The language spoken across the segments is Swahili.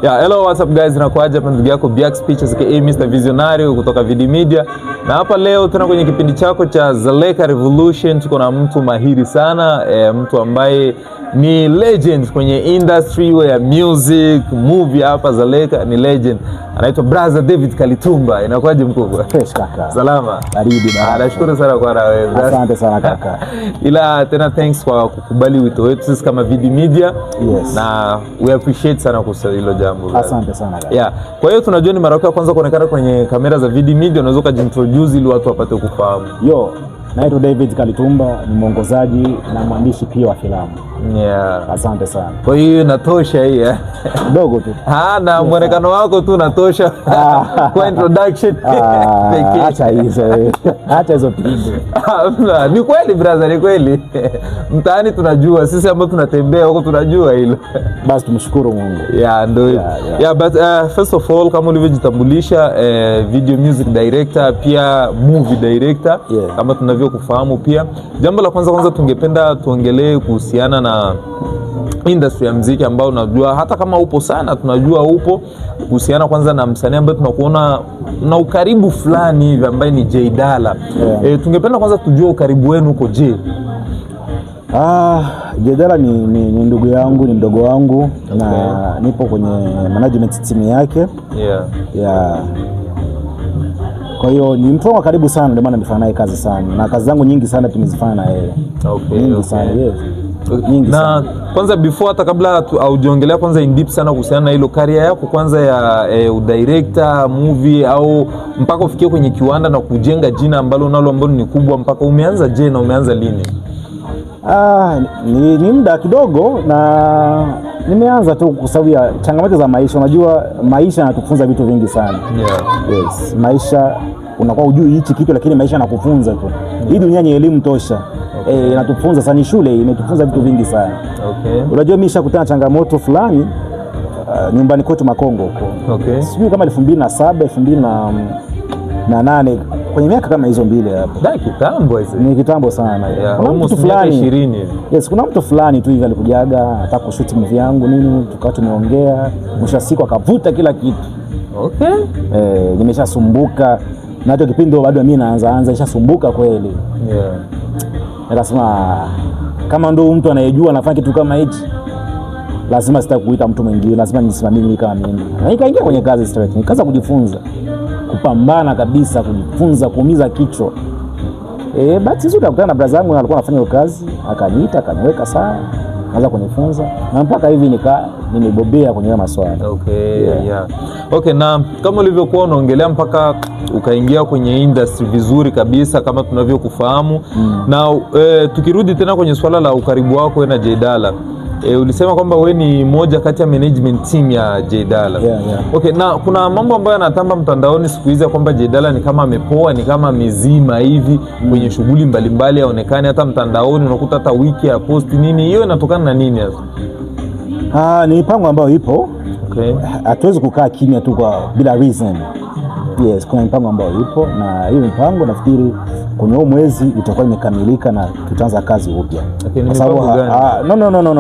Yeah, hello, what's up guys? Nakuaje hapa ndugu yako Biax Pictures aka Mr. Visionary kutoka Vidi Media. Na hapa leo tena kwenye kipindi chako cha Zaleka Revolution tuko na mtu mahiri sana, mtu ambaye ni legend kwenye industry ya music, movie hapa Zaleka ni legend. Anaitwa Brother David Kalitumba. Inakuaje mkubwa? Fresh kaka. Salama. Baridi bana. Nashukuru sana kwa wewe. Asante sana kaka. Ila tena thanks kwa kukubali wito wetu sisi kama Vidi Media. Yes. Na we appreciate sana kwa hilo jambo. Asante sana kaka. Yeah. Kwa hiyo tunajua ni mara yako ya kwanza kuonekana kwenye kamera za Vidi Media, unaweza kujintroduce ili watu wapate kufahamu. Yo, naitwa David Kalitumba, ni mwongozaji na mwandishi pia wa filamu. Yeah. Asante sana. Kwa hiyo inatosha hii Dogo tu. Na muonekano wako tu unatosha kwa introduction. Acha hizo. Acha hizo pigo. Ni kweli brother, ni kweli. Mtaani tunajua, sisi ambao tunatembea huko tunajua hilo. Basi tumshukuru Mungu. Yeah, ndio. Yeah, but first of all, kama ulivyojitambulisha, video music director pia movie director, yeah, kama tunavyokufahamu pia. Jambo la kwanza tungependa tuongelee kuhusiana na industry ya muziki ambao unajua hata kama upo sana tunajua upo, kuhusiana kwanza na msanii ambaye tunakuona na ukaribu fulani hivi ambaye ni J Dalla. Yeah. Tungependa kwanza tujue ukaribu wenu uko je? J Dalla ni ndugu yangu, ni mdogo wangu. Okay. Na nipo kwenye management team yake. Yeah. Yeah. Kwa hiyo ni mtu wa karibu sana, ndio maana nifanya naye kazi sana. Na kazi zangu nyingi sana tumezifanya na yeye. Okay. Nyingi sana, yes. Nyingi na sana. Kwanza before hata kabla haujaongelea kwanza in deep sana kuhusiana na hilo career yako kwanza ya director movie au mpaka ufikie kwenye kiwanda na kujenga jina ambalo unalo ambalo ni kubwa, mpaka umeanza je na umeanza lini? Ni muda kidogo na nimeanza tu kwa sababu ya changamoto za maisha. Unajua maisha yanatufunza vitu vingi sana. Yeah. Yes, maisha unakuwa hujui hichi kitu lakini maisha yanakufunza tu. Hii dunia ni elimu tosha. Okay. Inatufunza sana, ni shule imetufunza vitu vingi sana. Okay. Unajua mimi nishakutana changamoto fulani nyumbani kwetu Makongo huko. Okay. Sijui kama 2007 2008 kwenye miaka kama hizo mbili hapo. Dai kitambo hizo. Ni kitambo sana. Yeah, kuna mtu fulani 20. Yes, kuna mtu fulani tu hivi alikujaga ataka kushoot movie yangu nini, tukawa tumeongea, mwisho siku akavuta kila kitu. Okay. Nimeshasumbuka na hata kipindi bado mimi naanza nishasumbuka kweli. Yeah. Nikasema kama ndo mtu anayejua anafanya kitu kama hichi, lazima sitakuita mtu mwingine, lazima nisimamie mimi kama mimi. Na nikaingia kwenye kazi straight, nikaanza kujifunza, kupambana kabisa, kujifunza, kuumiza kichwa. But sisi tukakutana na brother yangu alikuwa anafanya hiyo kazi, akaniita, akaniweka sawa, naanza kunifunza na mpaka hivi nimebobea kwenye masuala. Okay. Yeah. Okay, na kama ulivyokuwa unaongelea mpaka ukaingia kwenye industry vizuri kabisa kama tunavyokufahamu. Na tukirudi tena kwenye swala la ukaribu wako na J Dalla, ulisema kwamba wewe ni moja kati ya management team ya J Dalla. Yeah. Okay, na kuna mambo ambayo yanatamba mtandaoni siku hizi kwamba J Dalla ni kama amepoa, ni kama mizima hivi kwenye shughuli mbalimbali, haonekani hata mtandaoni, unakuta hata wiki ya post nini. Hiyo inatokana na nini hasa? Ni mipango ambayo ipo. Okay. Hatuwezi kukaa kimya tu bila reason. Yes, kuna mipango ambayo ipo na hiyo mipango nafikiri kwenye huu mwezi itakuwa imekamilika na tutaanza kazi upya. Okay, kwa sababu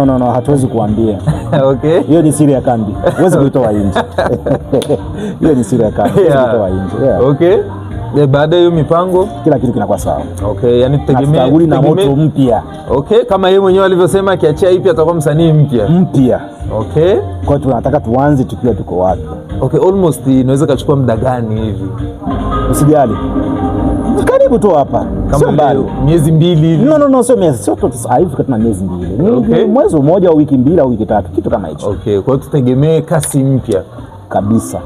no, hatuwezi kuambia. Okay. Hiyo ni siri ya kambi. Huwezi kuitoa nje. Hiyo ni siri ya kambi. Huwezi kuitoa nje. Yeah. Okay. Baada hiyo mipango kila kitu kinakuwa sawa. Okay, yani tutegemea na moto mpya. Okay, kama yeye mwenyewe alivyosema akiachia ipi atakuwa msanii mpya. Okay. Kwa hiyo tunataka tuanze tukiwa tuko wapi. Okay, almost inaweza kuchukua muda gani hivi? Usijali. Karibu tu hapa. Sio mbali. Miezi 2 hivi. No, sio miezi. Sio tu hivi kama miezi 2. Okay. Mwezi mmoja au wiki 2 au wiki 3, kitu kama hicho. Okay, kwa hiyo tutegemee kasi mpya kabisa.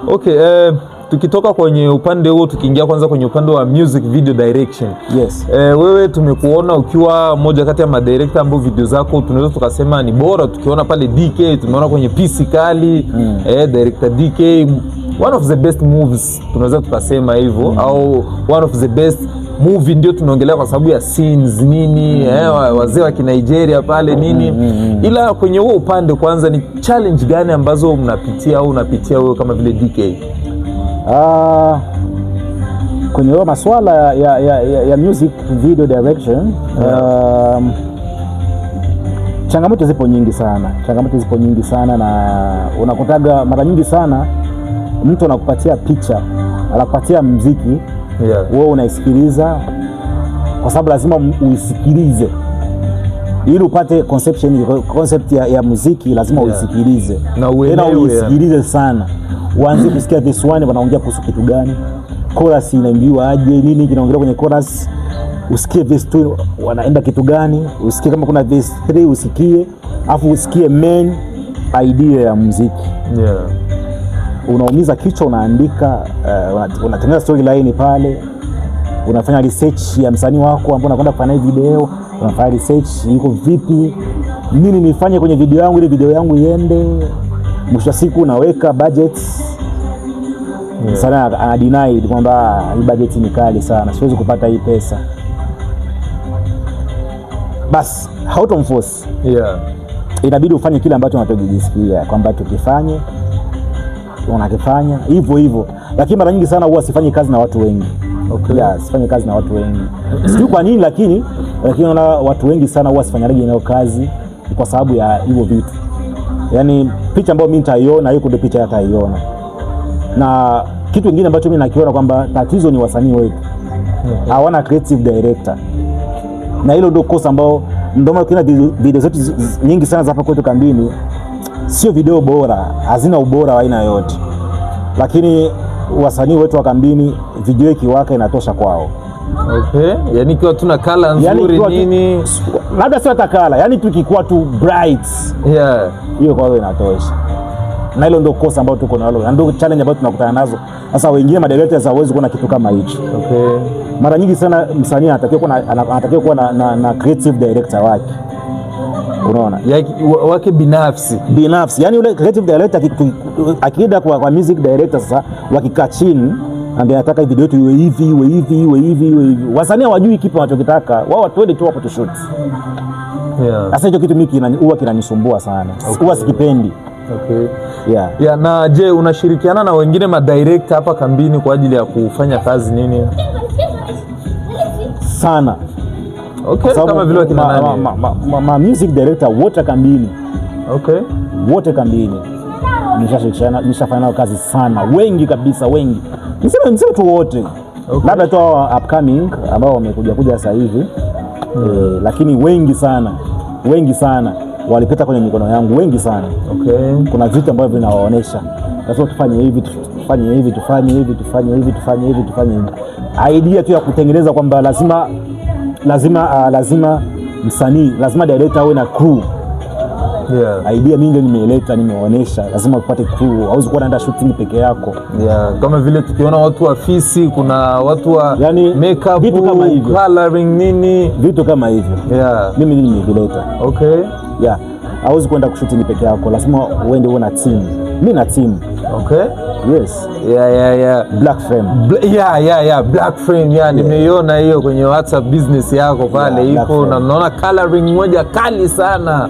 Okay, tukitoka kwenye upande huo tukiingia kwanza kwenye upande wa music video direction. Yes. Wewe tumekuona ukiwa moja kati ya madirector ambao video zako tunaweza tukasema ni bora, tukiona pale DK, tumeona kwenye PC Kali, director DK, one of the best movies tunaweza tukasema hivyo, au one of the best movie ndio tunaongelea kwa sababu ya scenes nini, wazee wa Nigeria pale nini. Ila kwenye huo upande kwanza ni challenge gani ambazo mnapitia au unapitia wewe kama vile DK? Kwenye masuala ya music video direction, Changamoto zipo nyingi sana, na unakutaga mara nyingi sana mtu anakupatia picha, anakupatia muziki, wewe unaisikiliza kwa sababu lazima uisikilize ili upate concept ya muziki, lazima uisikilize na uisikilize sana. Uanze kusikia verse 1 wanaongea kuhusu kitu gani, chorus inaimbiwa aje, nini kinaongelewa kwenye chorus, usikie verse 2 wanaenda kitu gani, usikie kama kuna verse 3 usikie, afu usikie main idea ya muziki. Unaumiza kichwa, unaandika, unatengeneza storyline pale, unafanya research ya msanii wako ambao unakwenda kufanya video, unafanya research yuko vipi, nini nifanye kwenye video yangu ili video yangu iende. Mwisho siku unaweka budget. Sana ana deny kwamba hii budget ni kali sana, siwezi kupata hii pesa. Bas hautomforce. Inabidi ufanye kile ambacho unachojisikia kwamba tukifanye, unakifanya hivyo. Lakini mara nyingi sana huwa sifanyi kazi na watu wengi. Sifanyi kazi na watu wengi. Sijui kwa nini, lakini naona watu wengi sana huwa sifanyaje nayo kazi kwa sababu ya hivyo vitu. Yaani picha ambayo mimi nitaiona hiyo ndio picha ataiona. Na kitu kingine ambacho mimi nakiona kwamba tatizo ni wasanii wetu. Hawana creative director. Na hilo ndio kosa ambao ndio maana kuna video zetu nyingi sana za hapa kwetu kambini sio video bora, hazina ubora wa aina yote. Lakini wasanii wetu wa kambini video ikiwaka inatosha kwao. Yani kiwa tuna kala nzuri nini, labda sio takala, yani tukikuwa tu bright. Hiyo kwao inatosha. Na hilo ndio kosa ambalo tuko nalo. Na ndio challenge ambayo tunakutana nazo. Sasa wengine madirectors hawezi kuona kitu kama hicho. Mara nyingi sana msanii anatakiwa kuwa na creative director wake. Unaona? Wake binafsi. Yani yule creative director akienda kwa music director sasa wakikaa chini ambaye anataka video yetu iwe hivi. Wasanii hawajui kipi wanachokitaka. Wao watu tu hapo tu shoot. Sasa hicho kitu mimi huwa kinanisumbua sana. Huwa sikipendi. Na je, unashirikiana na wengine madirector hapa kambini kwa ajili ya kufanya kazi nini? Sana. Kama vile kina nani? Music director wote kambini. Wote kambini. Nishafanya nao kazi sana. Wengi kabisa, wengi. Niseme tu wote. Labda tu upcoming ambao wamekuja sasa hivi. Lakini wengi sana walipita kwenye mikono yangu, wengi sana. Kuna vitu ambavyo vinawaonesha lazima tufanye hivi, tufanye hivi. Idea tu ya kutengeneza kwamba lazima msanii, lazima director awe na crew. Idea mimi ndio nimeileta, nimeonesha lazima upate crew, hauwezi kuwa naenda shooting peke yako. Kama vile tukiona watu wa fisi, kuna watu wa makeup, vitu kama hivyo, coloring nini, vitu kama hivyo. Mimi nimevileta. Hauwezi kwenda kushooting peke yako, lazima uende uwe na team. Mimi na team. Yes. Black frame. Black frame. Nimeiona hiyo kwenye WhatsApp business yako pale iko na mnaona coloring moja kali sana.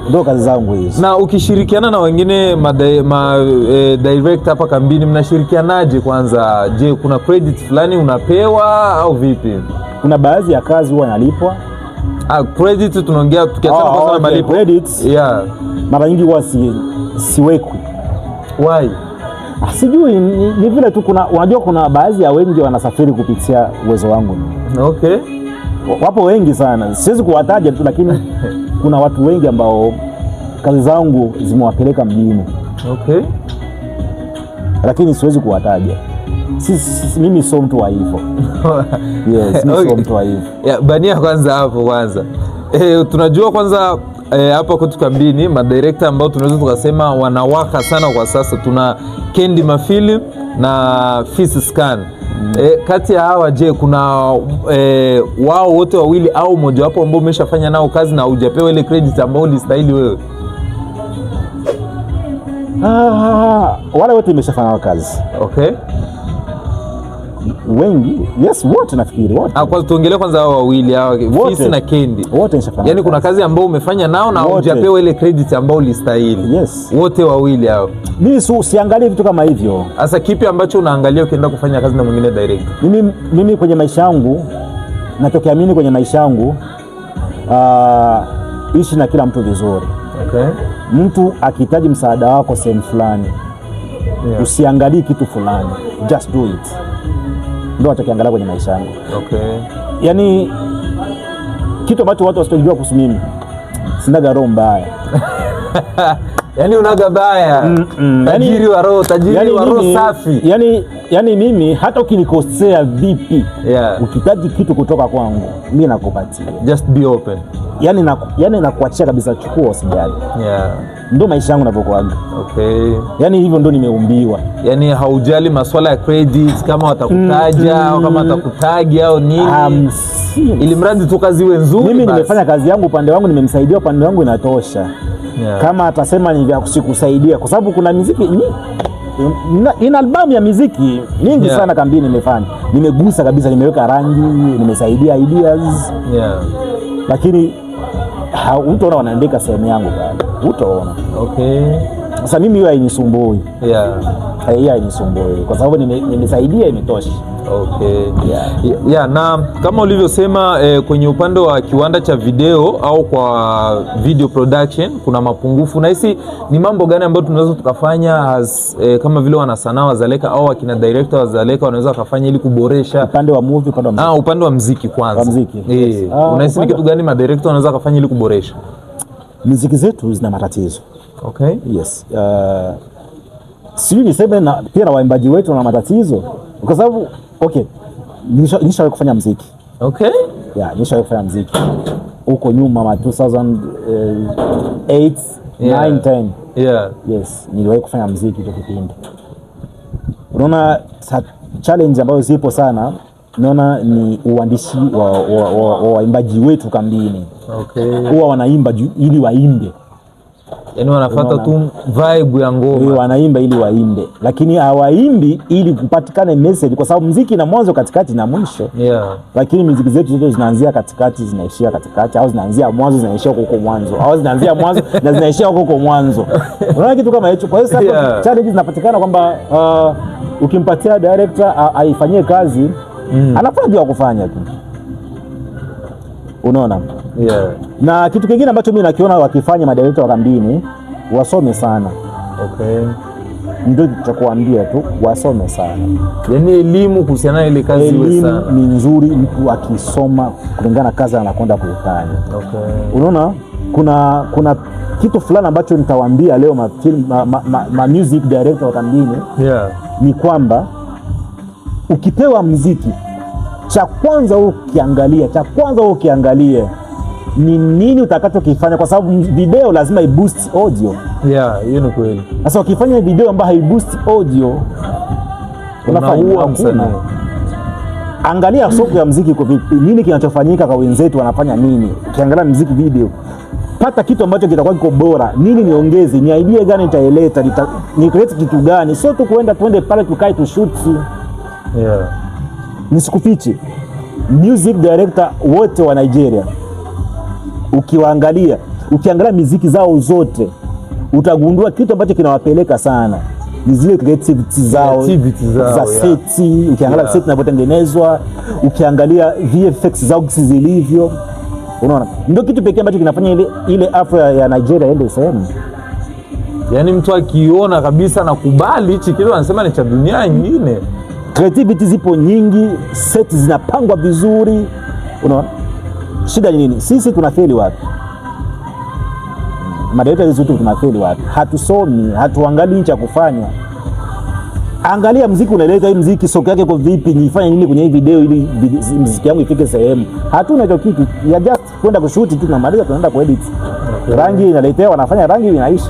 Ndio kazi zangu hizo. Na ukishirikiana na wengine director hapa kambini, mnashirikianaje kwanza? Je, kuna credit fulani unapewa au vipi? Kuna baadhi ya kazi huwa nalipwa. Credit tunaongea tukiachana kwanza na malipo. Credits. Mara nyingi huwa siwekwi. Why? Sijui, ni vile tu unajua kuna baadhi ya wengi wanasafiri kupitia uwezo wangu. Wapo wengi sana. Siwezi kuwataja tu, lakini kuna watu wengi ambao kazi zangu zimewapeleka mjini. Lakini siwezi kuwataja. Mimi sio mtu wa hivyo. Mimi sio mtu wa hivyo. Bania kwanza. Tunajua kwanza hapa kwetu kambini madirector ambao tunaweza tukasema wanawaka sana kwa sasa, tuna Kendi Mafili na Fisi Scan. Kati ya hawa, je, kuna wao wote wawili au mmoja wapo ambao umeshafanya nao kazi na hujapewa ile credit ambayo ulistahili wewe? Wale wote nimeshafanya nao kazi. Wengi, wote nafikiri wote. Kwanza tuongelee kwanza hao wawili, hawa Fisi na Kendi. Wote nishafanya. Yaani kuna kazi ambayo umefanya nao na hujapewa ile credit ambayo ulistahili. Wote wawili hao. Mimi siangalie vitu kama hivyo. Sasa kipi ambacho unaangalia ukienda kufanya kazi na mwingine direct? Mimi kwenye maisha yangu natokeamini kwenye maisha yangu ishi na kila mtu vizuri. Okay. Mtu akihitaji msaada wako sehemu fulani, usiangalie kitu fulani, just do it. Ndio atakiangalia kwenye maisha yangu. Okay. Yani kitu ambacho watu wasijua kuhusu mimi, sina roho mbaya. Yani unaga baya. Tajiri wa roho, tajiri wa roho safi. Yani mimi hata ukinikosea vipi, ukihitaji kitu kutoka kwangu, mimi nakupatia. Just be open. Yani nakuachia kabisa, chukua usijali. Ndio maisha yangu yanavyokuaga. Okay. Yani hivyo ndio nimeumbiwa. Yani haujali masuala ya credit, kama watakutaja au kama watakutagi au nini. Ili mradi tu kazi iwe nzuri. Mimi nimefanya kazi yangu, upande wangu nimemsaidia, upande wangu inatosha. Kama atasema ni vya kusikusaidia, kwa sababu kuna muziki ina albamu ya muziki mingi sana kambini nimefanya. Nimegusa kabisa, nimeweka rangi, nimesaidia ideas. Lakini utaona wanaandika sehemu yangu pale. Utaona. Okay. Sasa mimi hiyo hainisumbui. Hiyo hainisumbui kwa sababu nimesaidia, imetosha. Okay. Na kama ulivyosema kwenye upande wa kiwanda cha video au kwa video production kuna mapungufu. Nahisi ni mambo gani ambayo tunaweza tukafanya kama vile wanasanaa wa Dzaleka au akina director wa Dzaleka wanaweza kufanya ili kuboresha upande wa movie, upande wa muziki kwanza? Unahisi ni kitu gani director wanaweza kufanya ili kuboresha? Muziki zetu zina matatizo. Okay. Yes. Sijui niseme pia na waimbaji wetu wana matatizo kwa sababu nishawahi kufanya muziki. Okay. Nishawahi kufanya muziki huko nyuma 2008, 9, 10. Yes, niliwahi kufanya muziki hicho kipindi. Unaona challenge ambayo zipo sana, naona ni uandishi wa waimbaji wetu kambini. Okay. Huwa wanaimba ili waimbe. Yani wanafuata tu vibe ya ngoma. Wanaimba ili waimbe, lakini hawaimbi ili kupatikane message, kwa sababu muziki ina mwanzo, katikati na mwisho. Lakini muziki zetu zote zinaanzia katikati, zinaishia katikati, au zinaanzia mwanzo zinaishia huko mwanzo, au zinaanzia mwanzo na zinaishia huko mwanzo. Unaona kitu kama hicho. Kwa hiyo sasa challenges zinapatikana kwamba ukimpatia director aifanyie kazi, anafanya bila kufanya tu. Unaona? Na kitu kingine ambacho mimi nakiona wakifanya madirekta wa kambini, wasome sana. Okay. Ndio tutakuambia tu wasome sana. Yani elimu kuhusiana na ile kazi iwe sana. Elimu ni nzuri mtu akisoma kulingana na kazi anakwenda kuifanya. Okay. Unaona? Kuna kitu fulani ambacho nitawaambia leo music director wa kambini. Ni kwamba ukipewa muziki, cha kwanza ukiangalia ni nini utakachokifanya, kwa sababu video lazima iboost audio. Hiyo ni kweli. Sasa ukifanya video ambayo haiboost audio, unafanya msanii. Angalia soko ya muziki kwa vipi, nini kinachofanyika kwa wenzetu, wanafanya nini. Ukiangalia muziki video, pata kitu ambacho kitakuwa kiko bora. Nini niongeze, ni idea gani nitaileta, ni create kitu gani, sio tu twende pale tukae tu shoot. Nisikufiche, music director wote wa Nigeria, ukiangalia muziki zao zote, utagundua kitu ambacho kinawapeleka sana ni zile creativity zao za seti. Ukiangalia seti zinavyotengenezwa, ukiangalia VFX zao zilivyo, unaona ndio kitu pekee ambacho kinafanya ile afro ya Nigeria ende sehemu. Yani mtu akiona kabisa na kubali hichi kitu anasema ni cha dunia nyingine. Creativity zipo nyingi, seti zinapangwa vizuri. Unaona shida ni nini? Sisi tunafeli wapi? Madirekta zetu tunafeli wapi? Hatusomi, hatuangalii cha kufanya. Angalia muziki unaleta hii muziki, soko yake kwa vipi, nifanye nini kwenye hii video ili muziki yangu ifike sehemu. Hatuna hicho kitu. Ya just kwenda kushoot tu, tunamaliza tunaenda kuedit. Rangi inaletea, wanafanya rangi inaisha.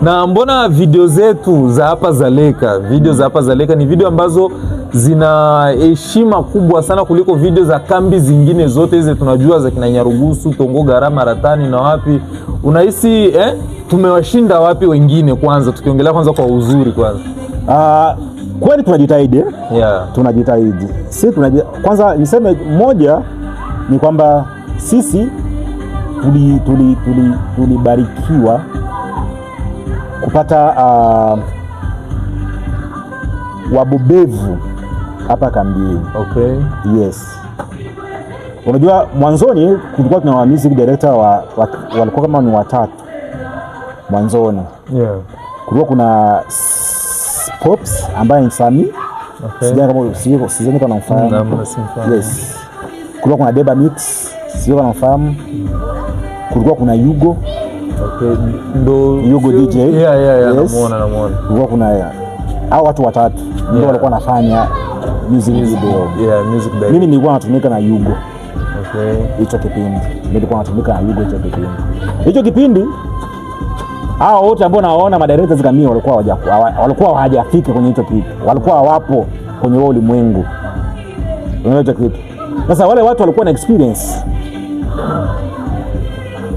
Na mbona video zetu za hapa Dzaleka, ni video ambazo zina heshima kubwa sana kuliko video za kambi zingine zote hizi tunajua za kina Nyarugusu, Tongo, Garama, Ratani na wapi. Unahisi tumewashinda wapi wengine? Kwanza tukiongelea kwanza kwa uzuri kwanza. Kweli tunajitahidi. Tunajitahidi. Kwanza niseme moja ni kwamba sisi tulibarikiwa kupata wabobevu hapa kambini. Okay. Yes. Unajua mwanzoni kulikuwa tuna music director walikuwa kama ni watatu mwanzoni. Yeah. Kulikuwa kuna Pops ambaye ni Sami. Okay. Sijui kama unamfahamu. Yes. Kulikuwa kuna Deba Mix, sijui kama unamfahamu. Kulikuwa kuna Yugo. Okay. Ndo Yugo DJ. Yeah, yes. Namuona. Kulikuwa kuna hao watu watatu ndio walikuwa wanafanya music video. Yeah, music video. Mimi nilikuwa natumika na Yugo. Okay. Hicho kipindi nilikuwa natumika na Yugo hicho kipindi. Hao wote ambao naona madirectors kama walikuwa hawajafika kwenye hicho kitu. Walikuwa hawapo kwenye wao ulimwengu. Unaona kitu. Sasa wale watu walikuwa na experience.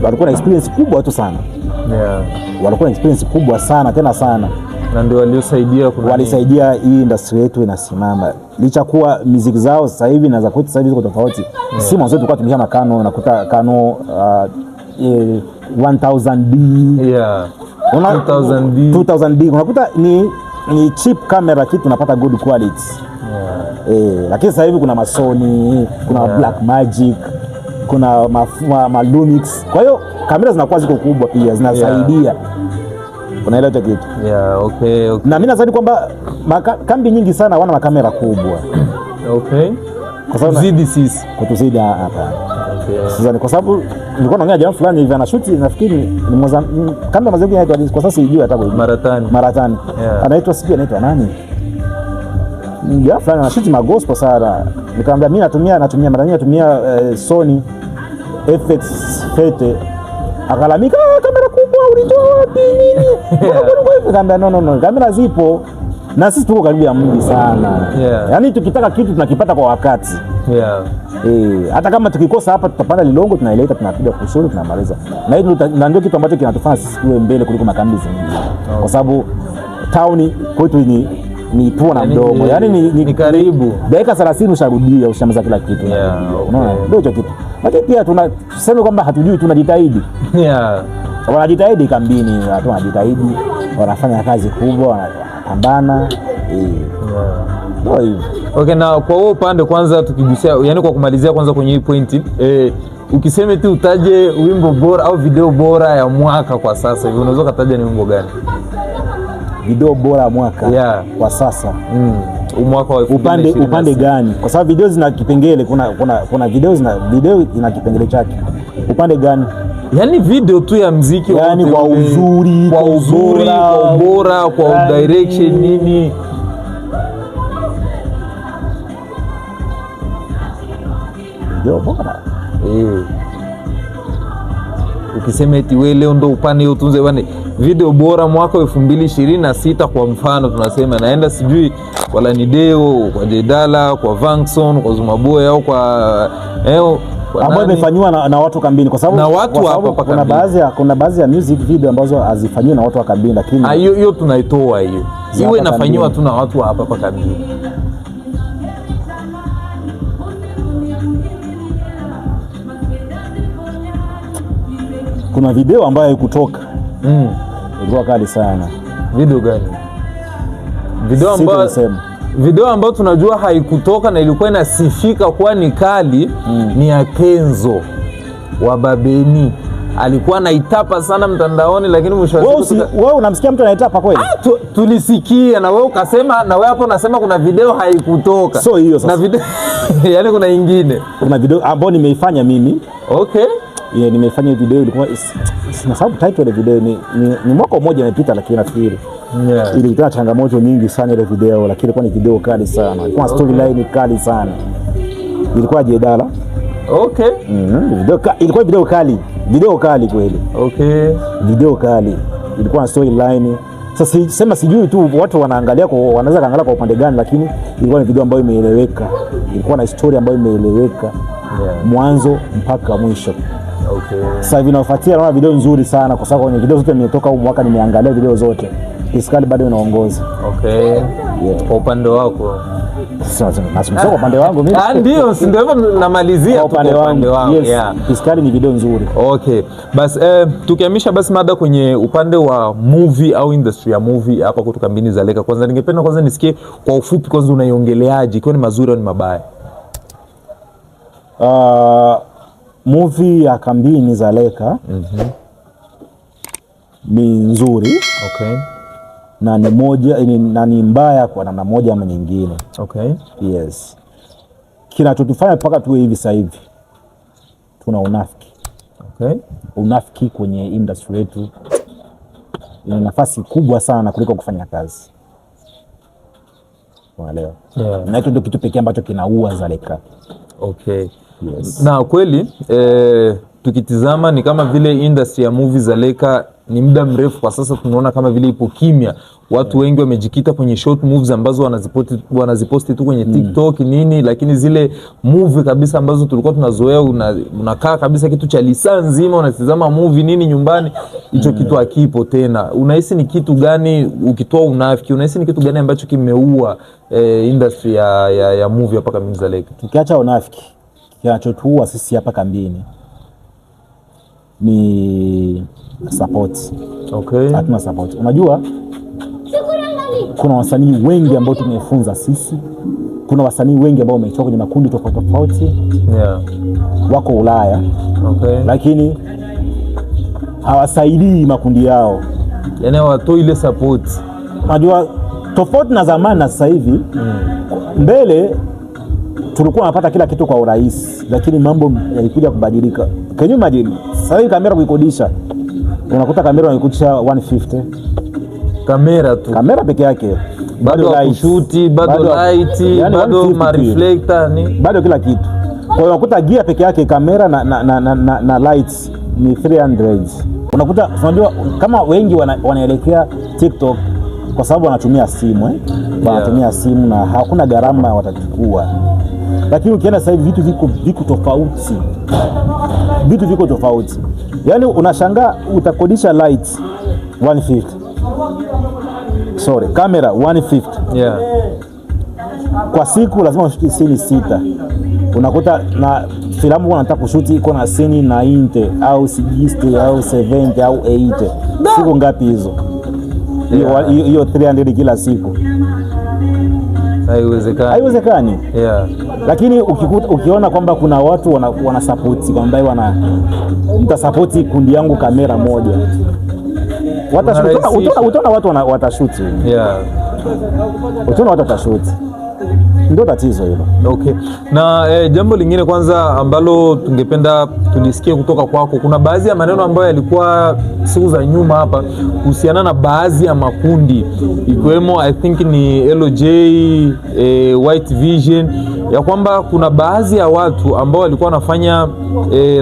Walikuwa na experience kubwa tu sana. Yeah. Walikuwa na experience kubwa sana tena sana. Na ndio walisaidia hii industry yetu inasimama. Licha kuwa muziki zao sasa hivi na za kwetu sasa hivi ziko tofauti. Yeah. Si mwanzo tulikuwa tumesha makano nakuta Kano 1000D. Yeah. 2000D unakuta ni cheap camera kitu unapata good quality. Yeah. Lakini sasa hivi kuna Sony, kuna Black Magic, kuna Lumix. Kwa hiyo kamera zinakuwa ziko kubwa pia zinasaidia. Yeah. Unaelewa kitu? Yeah, okay. Na mimi nadhani kwamba kambi nyingi sana wana makamera kubwa. Okay. Kwa sababu zidi sisi kutuzidi hapa. Okay. Sasa kwa sababu nilikuwa naongea jamaa fulani hivi ana shoot nafikiri ni kamera mazuri inaitwa kwa sasa sijui hata kwa Maratani. Yeah. Anaitwa nani? Jamaa fulani ana shoot magospel sana. Nikamwambia mimi natumia mara nyingi natumia Sony FX Fete. Akalamika kamera kubwa ulitoa wapi nini? Nikamwambia no kamera zipo na sisi tuko karibu ya mji sana. Yeah. Yaani tukitaka kitu tunakipata kwa wakati. Yeah. Hata kama tukikosa hapa tutapanda Lilongo tunaileta tunapiga kusudi tunamaliza. Na hiyo ndio kitu ambacho kinatufanya sisi tuwe mbele kuliko makambi zingine. Okay. Kwa sababu town kwetu ni pua na mdomo. Yaani ni karibu. Dakika 30 usharudia ushamaliza kila kitu. Yeah. Unaona? Ndio hicho kitu. Lakini pia tuseme kwamba hatujui tunajitahidi. Yeah. Wanajitahidi kambini, watu wanajitahidi, wanafanya kazi kubwa, wanapambana. Ndio hivyo. Okay, na kwa huo upande kwanza tukigusia, yani kwa kumalizia kwanza kwenye hii point, ukiseme tu utaje wimbo bora au video bora ya mwaka kwa sasa hivi, unaweza kutaja ni wimbo gani? Video bora ya mwaka? Yeah. Kwa sasa. Mwaka wa upande gani? Kwa sababu video zina kipengele, kuna video ina kipengele chake. Upande gani? Yani video tu ya muziki, yani kwa uzuri, kwa ubora, kwa direction nini? Video bora. Ukisema eti wewe leo ndo upande utunze bwana video bora mwaka 2026 kwa mfano tunasema naenda sijui kwa Lanideo, kwa Jedala, kwa Vankson, kwa Zumaboy au kwa ambayo imefanywa na watu kambini kwa sababu na watu hapa kuna baadhi ya music video ambazo hazifanywi na watu wa kambini, lakini hiyo tunaitoa hiyo. Iwe inafanywa tu na watu hapa kambini. Kuna video ambayo haikutoka. Ilikuwa kali sana. Video gani? Video ambayo tunajua haikutoka na ilikuwa inasifika kuwa ni kali ni ya Kenzo wa Babeni. Alikuwa anaitapa sana mtandaoni, lakini mwisho wa siku wewe unamsikia mtu anaitapa kweli? Tulisikia na wewe ukasema, na wewe hapo unasema kuna video haikutoka. So hiyo sasa. Na video yani kuna nyingine. Kuna video ambayo nimeifanya mimi. Okay. Yeah, nimeifanya video ilikuwa na sababu title ya video ni mwaka mmoja umepita, lakini nafikiri ilikuwa changamoto nyingi sana ile video, lakini ilikuwa ni video kali sana. Ilikuwa storyline kali sana. Ilikuwa Jedala. Okay. Ilikuwa video kali kweli. Okay. Video kali. Ilikuwa na storyline. Sasa sema sijui tu watu wanaangalia wanaweza kaangalia kwa upande gani, lakini ilikuwa ni video ambayo imeeleweka. Ilikuwa na story ambayo imeeleweka. Mwanzo mpaka mwisho. Okay. Sasa hivi nafuatia naona video nzuri sana kwa sababu kwenye video zote nimetoka huu mwaka nimeangalia video zote. Iskali bado inaongoza. Okay. Yeah. Kwa upande wako. Sasa kwa upande wangu mimi. Ndio, si ndio hivyo namalizia kwa upande wangu. Yes. Yeah. Iskali ni video nzuri. Okay. Bas tukihamisha basi mada kwenye upande wa movie au industry ya movie hapa kutoka Kambini za Leka. Kwanza ningependa nisikie kwa ufupi kwanza unaiongeleaje? Ikiwa ni mazuri au ni mabaya? Movie ya Kambini za Leka ni nzuri, okay, na ni moja na ni mbaya kwa namna moja ama nyingine. Okay. Yes. Kinachotufanya mpaka tuwe hivi sasa hivi tuna unafiki. Okay. Unafiki kwenye industry yetu ina nafasi kubwa sana kuliko kufanya kazi. Unaelewa? Yeah. Na hicho ndio kitu pekee ambacho kinaua Zaleka. Okay. Yes. Na kweli tukitizama ni kama vile industry ya movie Zaleka ni muda mrefu kwa sasa tunaona kama vile ipo kimya. Watu wengi wamejikita kwenye short movies ambazo wanaziposti tu kwenye TikTok nini, lakini zile movie kabisa ambazo tulikuwa tunazoea unakaa kabisa kitu cha lisaa nzima unatizama movie nini nyumbani, hicho kitu hakipo tena. Unahisi ni kitu gani, ukitoa unafiki, unahisi ni kitu gani ambacho kimeua industry ya movie hapa Kambini Zaleka? Tukiacha unafiki, kinachotuua sisi hapa Kambini ni support. Okay. Hatuna support. Unajua kuna wasanii wengi ambao tumefunza sisi, kuna wasanii wengi ambao wametoka kwenye makundi tofauti tofauti, yeah, wako Ulaya, okay, lakini hawasaidii makundi yao, yani hawatoi ile support. Unajua tofauti na zamani na sasa hivi, mbele tulikuwa tunapata kila kitu kwa urahisi, lakini mambo yalikuja kubadilika. Can you imagine? Sasa hivi kamera kuikodisha, unakuta kamera unaikutisha 150. Kamera tu. Kamera peke yake. Bado kushuti, bado light, yani bado ma reflector ni bado kila kitu. Kwa hiyo unakuta gear peke yake, kamera na lights ni 300. Unakuta unajua kama wengi wanaelekea TikTok kwa sababu wanatumia simu wanatumia simu na hakuna gharama watachukua. Lakini ukienda sasa hivi vitu viko tofauti. Vitu viko tofauti. Yaani unashangaa utakodisha lights 150. Sorry, kamera 150. Yeah. Kwa siku lazima ushuti scene 6. Unakuta na filamu unataka kushuti iko na scene 90 au 60 au 70 au 80. Siku ngapi hizo? Hiyo 300 kila siku. Haiwezekani. Haiwezekani. Yeah. Lakini ukiona kwamba kuna watu wana support kwamba mtasapoti kundi yangu kamera moja, utaona watu watashuti. Yeah. Utaona watu watashuti. Ndio tatizo hilo. Okay. Na jambo lingine kwanza ambalo tungependa tulisikie kutoka kwako, kuna baadhi ya maneno ambayo yalikuwa siku za nyuma hapa kuhusiana na baadhi ya makundi ikiwemo I think ni LJ, White Vision, ya kwamba kuna baadhi ya watu ambao walikuwa wanafanya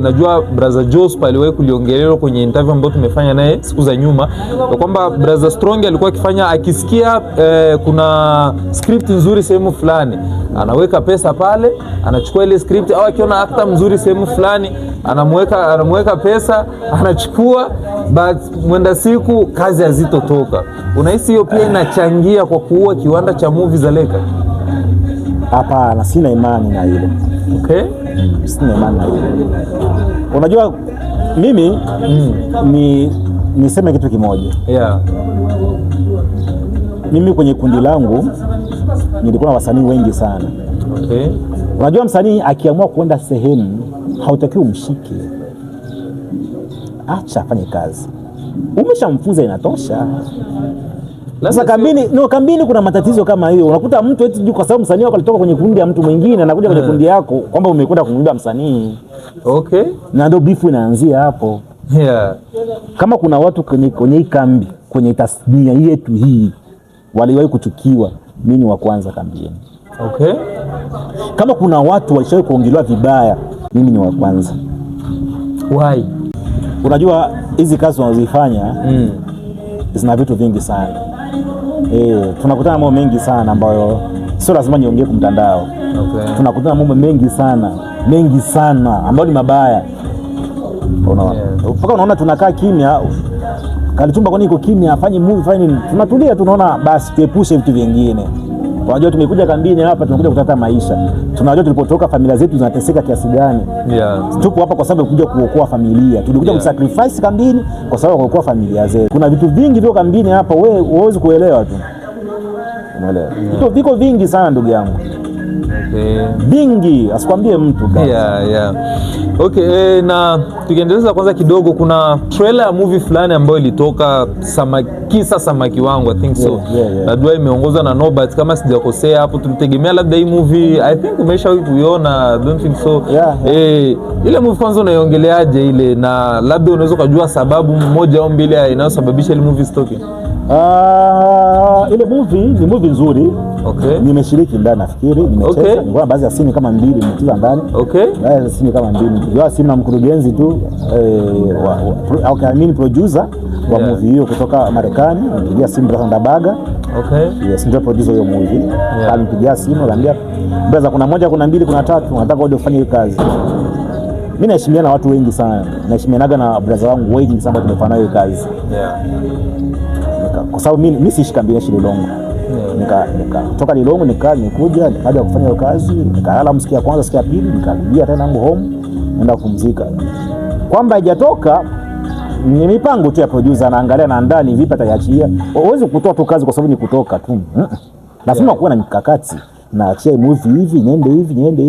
najua Brother Jospa aliwahi kuliongelea kwenye interview ambayo tumefanya naye siku za nyuma, ya kwamba Brother Strong alikuwa akifanya akisikia kuna script nzuri sehemu fulani anaweka pesa pale, anachukua ile script, au akiona actor mzuri sehemu fulani anamweka pesa, anachukua, but mwenda siku kazi hazitotoka. Unahisi hiyo pia inachangia kwa kuua kiwanda cha movie Zaleka? Hapana, sina imani na hilo. Okay? Sina imani na hilo. Unajua mimi niseme kitu kimoja. Yeah. Mimi kwenye kundi langu nilikuwa na wasanii wengi sana. Okay. Unajua msanii akiamua kwenda sehemu hautakiwi umshike. Acha afanye kazi. Umeshamfunza inatosha. Sasa Kambini kuna matatizo kama hiyo. Unakuta mtu eti kwa sababu msanii wako alitoka kwenye kundi ya mtu mwingine anakuja kwenye kundi yako kwamba umekwenda kumwiba msanii. Okay. Na ndio bifu inaanzia hapo. Yeah. Kama kuna watu kwenye kambi, kwenye tasnia yetu hii waliwahi kuchukiwa, mimi ni wa kwanza Kambini. Okay. Kama kuna watu walishawahi kuongelewa vibaya, mimi ni wa kwanza. Why? Unajua hizi kazi tunazofanya zina vitu vingi sana. Tunakutana mambo mengi sana ambayo sio lazima niongee kwa mtandao. Okay. Tunakutana mambo mengi sana ambayo ni mabaya. Unaona? Mpaka unaona tunakaa kimya. Kalichumba kwani iko kimya, afanye movie, fanye nini? Tunatulia, tunaona basi tuepushe vitu vingine. Unajua tumekuja Kambini hapa, tunakuja kutata maisha. Tunajua tulipotoka familia zetu zinateseka kiasi gani. Yeah. Tupo hapa kwa sababu kuja kuokoa familia. Tulikuja kusacrifice Kambini kwa sababu kuokoa familia zetu. Kuna vitu vingi viko Kambini hapa, wewe huwezi kuelewa tu. Unaelewa? Viko vingi sana ndugu yangu. Okay. Bingi, asikwambie mtu basi. Yeah. Okay, na tukiendeleza kwanza kidogo, kuna trailer ya movie fulani ambayo ilitoka, Samaki Wangu, I think so. Yeah. Najua imeongozwa na Norbert kama sijakosea hapo. Tulitegemea labda hii movie, I think umeshawahi kuiona, don't think so. Yeah. Ile movie kwanza unaiongeleaje ile, na labda unaweza kujua sababu moja au mbili inayosababisha ile movie stoke? Ile movie ni movie nzuri. Okay. Nimeshiriki ndani, nafikiri nimecheza. Okay. Nilikuwa baadhi ya scene kama 2 nimecheza ndani. Okay. Baadhi ya scene kama 2. Ndio scene na mkurugenzi tu producer wa movie hiyo kutoka Marekani. Nipigia simu Brother Ndabaga. Okay. Yes, ndio producer hiyo movie. Yeah. Alinipigia simu akaniambia, "Brother, kuna 1, kuna 2, kuna 3, nataka uje ufanye hiyo kazi." Mimi naheshimiana na watu wengi sana. Naheshimianaga na brother wangu wengi sana, tumefanya hiyo kazi. Yeah. Kwa sababu mimi siishi kambini Lilongwe. Nikatoka Lilongwe nikuja nikaja kufanya hiyo kazi, nikalala siku ya kwanza, siku ya pili nikarudia tena home naenda kupumzika. Kwamba haijatoka ni mipango tu ya producer, anaangalia na ndani vipi ataiachia. Huwezi kutoa tu kazi kwa sababu ni kutoka tu. Lazima kuwa na mikakati. Naachia movie hivi, niende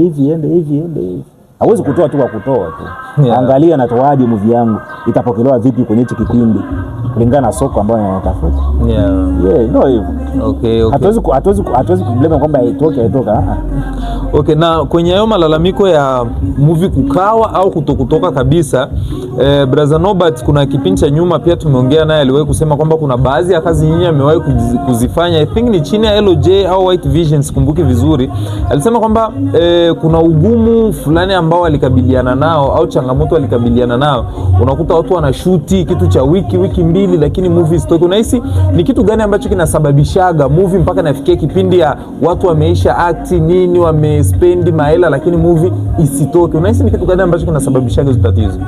hivi. Hawezi kutoa tu kwa kutoa tu. Yeah. Angalia natoaje movie yangu, itapokelewa vipi kwenye hichi kipindi kulingana na soko ambayo ninatafuta. Yeah. Ndio hivyo. Okay. Hatuwezi kublame kwamba haitoka. Okay, na kwenye hayo malalamiko ya movie kukawa au kutokutoka kabisa, Brother Norbert kuna kipindi cha nyuma pia tumeongea naye, aliwahi kusema kwamba kuna baadhi ya kazi nyinyi amewahi kuzifanya, I think ni chini ya LJ au White Vision, sikumbuki vizuri. Alisema kwamba kuna ugumu fulani ambao alikabiliana nao au changamoto alikabiliana nao. Unakuta watu wanashuti kitu cha wiki mbili, lakini movie stoke. Unahisi ni kitu gani ambacho kinasababishaga movie mpaka nafikia kipindi ya watu wameisha act nini, wamespendi mahela, lakini movie isitoke? Unahisi ni kitu gani ambacho kinasababishaga hizo tatizo?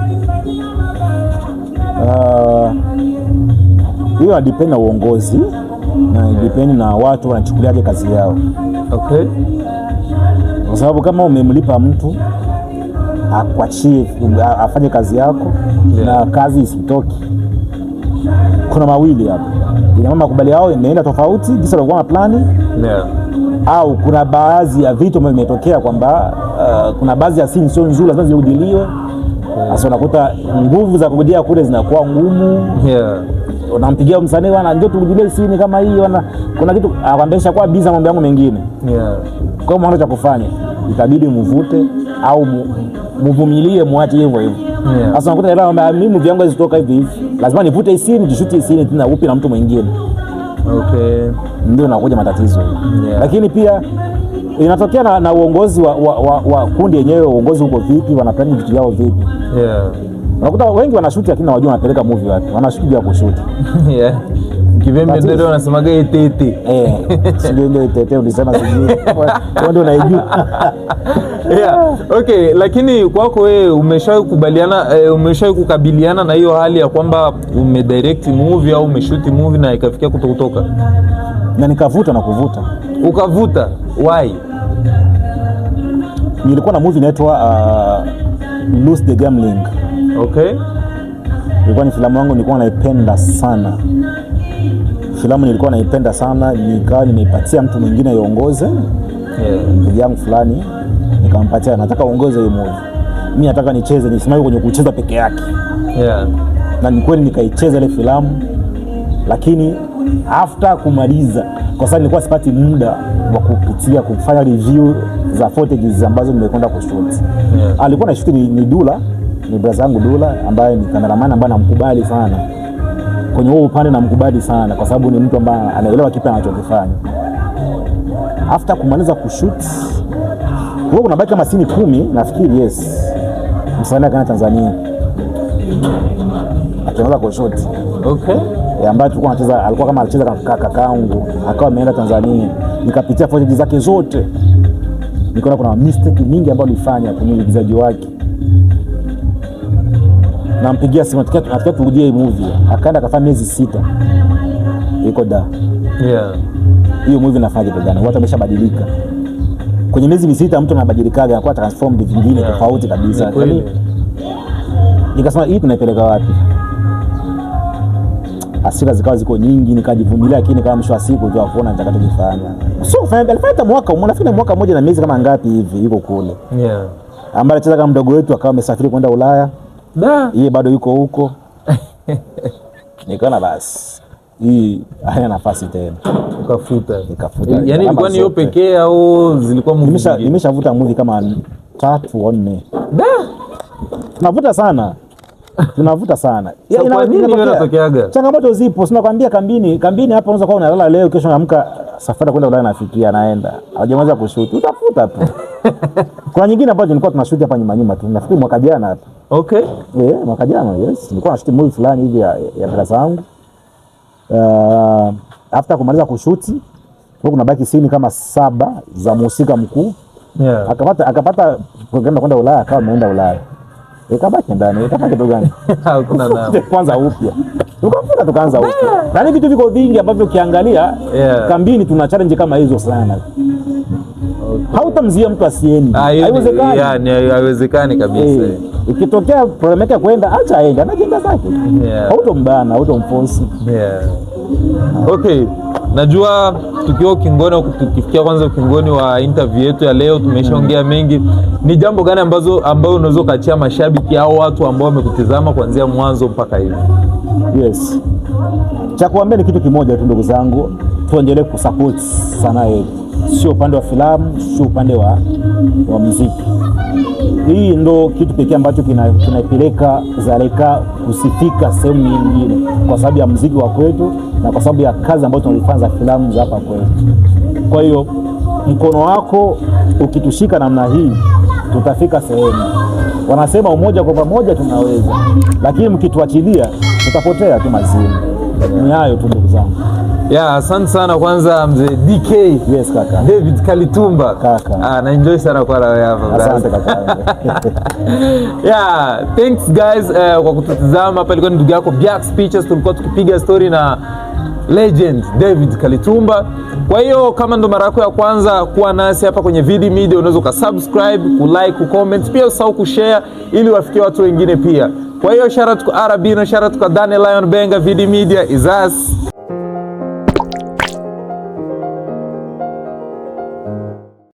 Hiyo depend na uongozi na depend na watu wanachukuliaje kazi yao. Okay. Kwa sababu kama umemlipa mtu akuachie afanye kazi yako, yeah, na kazi isitoki, kuna mawili hapo. Ina maana makubali yao imeenda tofauti kisa walikuwa na plani, yeah, au kuna baadhi ya vitu ambavyo vimetokea kwamba kuna baadhi ya scene sio nzuri, lazima zirudiliwe. Sasa unakuta nguvu za kurudia kule zinakuwa ngumu. Yeah. Unampigia msanii bwana, njoo turudie scene kama hii bwana, kuna kitu akwambia kwa busy mambo yangu mengine. Yeah. Kwa maana cha kufanya itabidi mvute au mvumilie, muache hivyo hivyo. Yeah. Sasa unakuta leo mimi movie yangu zitoka hivi, lazima nivute scene, nishuti scene tena upi na mtu mwingine. Okay. Ndio nakuja matatizo. Yeah. Lakini pia inatokea na uongozi wa kundi yenyewe, uongozi uko vipi, wanapanga vitu vyao vipi. Yeah. Unakuta wengi wanashuti lakini hawajui wanapeleka movie wapi. Wanashuti bila kushuti. Yeah. Kivembe ndio wanasemaga itete. Ndio itete ulisema sijui. Ndio unaijua. Yeah. Okay, lakini kwako wewe umeshawahi kukabiliana na hiyo hali ya kwamba umedirect movie au umeshoot movie na ikafikia kutoka? Na nikavuta na kuvuta. Ukavuta? Why? Nilikuwa na movie inaitwa Lose the Gambling. Okay. Ilikuwa ni filamu yangu nilikuwa naipenda sana. Nikawa nimeipatia mtu mwingine aiongoze. Yeah. Ndugu yangu fulani nikampatia, nataka uongoze hiyo movie. Mimi nataka nicheze, nisimame kwenye kucheza peke yake. Yeah. Na ni kweli nikaicheza ile filamu, lakini after kumaliza, kwa sababu nilikuwa sipati muda wa kupitia kufanya review za footages ambazo nimekwenda kushoot. Yeah. Alikuwa na shoot ni Dula, ni brother yangu Dula ambaye ni cameraman ambaye namkubali sana. Kwenye huo upande namkubali sana kwa sababu ni mtu ambaye anaelewa kitu anachokifanya. After kumaliza kushoot, huwa kunabaki kama scene 10 nafikiri, yes. Msanii kana Tanzania akianza kushoot. Okay. Ambaye tulikuwa tunacheza, alikuwa kama anacheza kakaangu, akawa ameenda Tanzania. Nikapitia footage zake zote, nikaona kuna mistake mingi ambayo alifanya kwenye uigizaji wake. Nampigia simu, nataka turudie hii movie. Akaenda akafanya miezi 6 iko da. Yeah. Hiyo movie nafanya kitu gani? Watu wameshabadilika. Kwenye miezi 6 mtu anabadilikaga, anakuwa transformed vingine, yeah, tofauti kabisa. Yaani nikasema hii tunaipeleka wapi? hasira zikawa ziko nyingi, nikajivumilia, lakini kama mwisho wa siku tu afuona nitakachokifanya. So alifanya mwaka mmoja na miezi kama ngapi hivi yuko kule. Yeah. Ambaye anacheza kama mdogo wetu akawa amesafiri kwenda Ulaya. Yeye bado yuko huko. Nikaona basi hii haina nafasi tena. Nikafuta. Yaani ilikuwa ni hiyo pekee au zilikuwa movie nyingine? Nimeshavuta movie kama 3 au 4. Tunavuta sana. So kwa nini inatokeaga? Changamoto zipo. Sina kwambia kambini hapa unaweza kuwa unalala leo, kesho unaamka safari kwenda Ulaya nafikia naenda. Hajamaliza kushoot. Utafuta tu. Kuna nyingine ambazo nilikuwa tunashoot hapa nyuma tu. Nafikiri mwaka jana hapa. Okay. Mwaka jana, yes. Nilikuwa nashoot movie fulani hivi ya dada zangu. After kumaliza kushoot, kuna baki scene kama 7 za mhusika mkuu. Yeah. Akapata kwenda Ulaya, akawa ameenda Ulaya. Ikabaki ndani, ikapaki kitu gani? Hakuna nao. Kwanza upya. Tukaanza upya. Na vitu viko vingi ambavyo ukiangalia kambini tuna challenge kama hizo sana. Okay. Hautamzia mtu asiendi. Haiwezekani. Yani haiwezekani kabisa. Ikitokea problem yake kwenda acha aende, anajenga zake. Hautombana, hautomforce. Okay. Najua tukiwa ukingoni, tukifikia kwanza ukingoni wa interview yetu ya leo, tumeshaongea mengi. Ni jambo gani ambayo unaweza kuachia mashabiki au watu ambao wamekutazama kuanzia mwanzo mpaka hivi? Yes. Cha kuambia ni kitu kimoja tu ndugu zangu, tuendelee kusupport sanaa yetu. Sio upande wa filamu, sio upande wa muziki. Hii ndo kitu pekee ambacho kinapeleka Zaleka kusifika sehemu nyingine, kwa sababu ya muziki wa kwetu na kwa sababu ya kazi ambazo tunalifanya za filamu za hapa kwetu. Kwa hiyo mkono wako ukitushika namna hii tutafika sehemu. Wanasema umoja kwa pamoja tunaweza, lakini mkituachilia tutapotea tu mazima. Ni hayo tu ndugu zangu. Asante sana kwanza mzee DK. Yes kaka. David Kalitumba. Kaka. Na enjoy sana kwa leo hapa. Asante kaka. Thanks guys kwa kututazama. Hapa ilikuwa ni ndugu yako Biax Pictures, tulikuwa tukipiga story na legend David Kalitumba. Kwa hiyo kama ndo mara yako ya kwanza kuwa nasi hapa kwenye VD Media, unaweza kusubscribe, kulike, kucomment, pia usahau kushare ili wafikie watu wengine pia. Kwa hiyo shout out kwa Arabino, shout out kwa Daniel Lion Benga. VD Media is us.